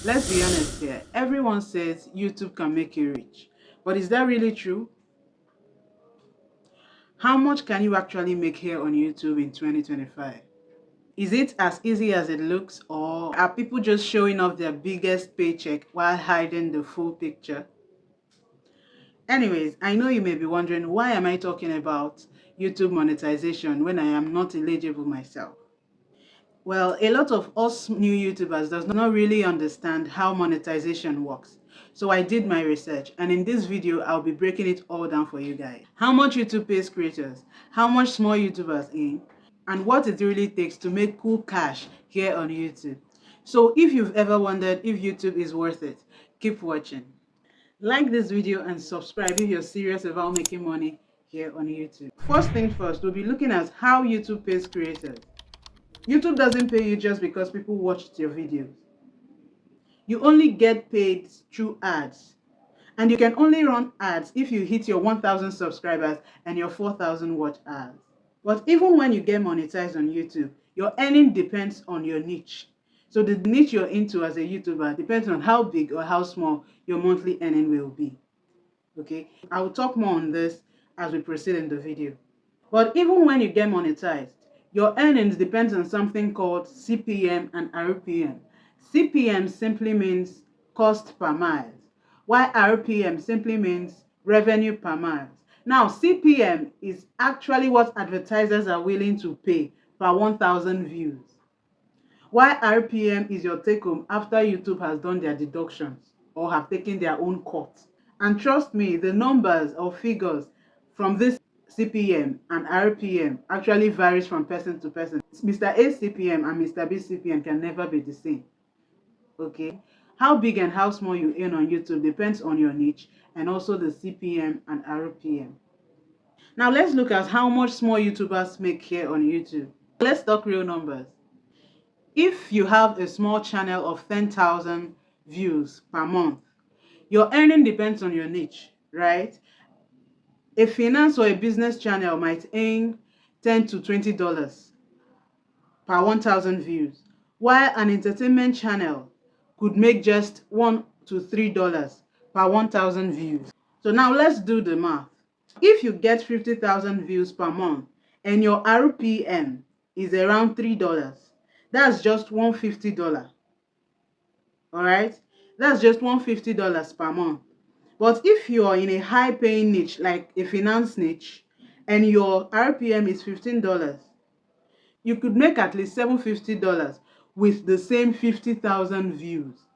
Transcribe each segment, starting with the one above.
Let's be honest here. Everyone says YouTube can make you rich. But is that really true? How much can you actually make here on YouTube in 2025? Is it as easy as it looks, or are people just showing off their biggest paycheck while hiding the full picture? Anyways, I know you may be wondering, why am I talking about YouTube monetization when I am not eligible myself? Well, a lot of us new YouTubers does not really understand how monetization works. So I did my research, and in this video, I'll be breaking it all down for you guys. How much YouTube pays creators, how much small YouTubers earn, and what it really takes to make cool cash here on YouTube. So if you've ever wondered if YouTube is worth it, keep watching. Like this video and subscribe if you're serious about making money here on YouTube. First things first, we'll be looking at how YouTube pays creators. YouTube doesn't pay you just because people watched your videos. You only get paid through ads. And you can only run ads if you hit your 1,000 subscribers and your 4,000 watch ads. But even when you get monetized on YouTube, your earning depends on your niche. So the niche you're into as a YouTuber depends on how big or how small your monthly earning will be. Okay, I will talk more on this as we proceed in the video. But even when you get monetized, your earnings depends on something called CPM and RPM. CPM simply means cost per mile, while RPM simply means revenue per mile. Now, CPM is actually what advertisers are willing to pay per 1,000 views, while RPM is your take home after YouTube has done their deductions or have taken their own cut. And trust me, the numbers or figures from this CPM and RPM actually varies from person to person. Mr. A CPM and Mr. B CPM can never be the same. Okay? How big and how small you earn on YouTube depends on your niche and also the CPM and RPM. Now let's look at how much small YouTubers make here on YouTube. Let's talk real numbers. If you have a small channel of 10,000 views per month, your earning depends on your niche, right? A finance or a business channel might earn $10 to $20 per 1,000 views, while an entertainment channel could make just $1 to $3 per 1,000 views. So now let's do the math. If you get 50,000 views per month and your RPM is around $3, that's just $150. All right? That's just $150 per month. But if you're in a high-paying niche, like a finance niche, and your RPM is $15, you could make at least $750 with the same 50,000 views.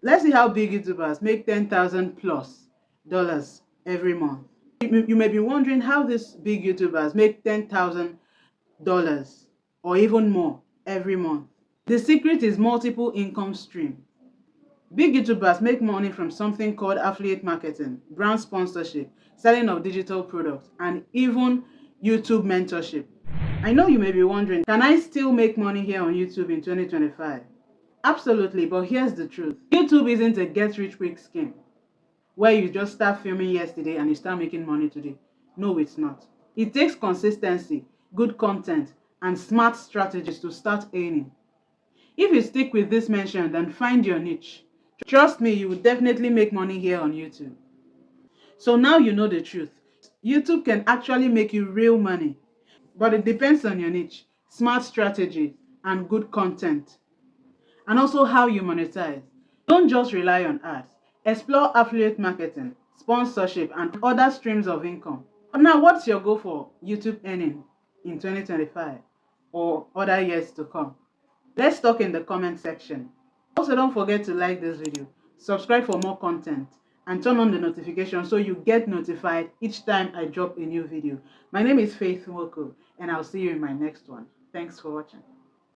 Let's see how big YouTubers make $10,000 plus dollars every month. You may be wondering how these big YouTubers make $10,000 or even more every month. The secret is multiple income streams. Big YouTubers make money from something called affiliate marketing, brand sponsorship, selling of digital products, and even YouTube mentorship. I know you may be wondering, can I still make money here on YouTube in 2025? Absolutely, but here's the truth. YouTube isn't a get-rich-quick scheme where you just start filming yesterday and you start making money today. No, it's not. It takes consistency, good content, and smart strategies to start earning. If you stick with this mentioned and find your niche, trust me, you will definitely make money here on YouTube. So now you know the truth. YouTube can actually make you real money, but it depends on your niche, smart strategy, and good content. And also how you monetize. Don't just rely on ads. Explore affiliate marketing, sponsorship, and other streams of income. Now, what's your goal for YouTube earning in 2025 or other years to come? Let's talk in the comment section. Also, don't forget to like this video, subscribe for more content, and turn on the notification so you get notified each time I drop a new video. My name is Nwoko, and I'll see you in my next one. Thanks for watching.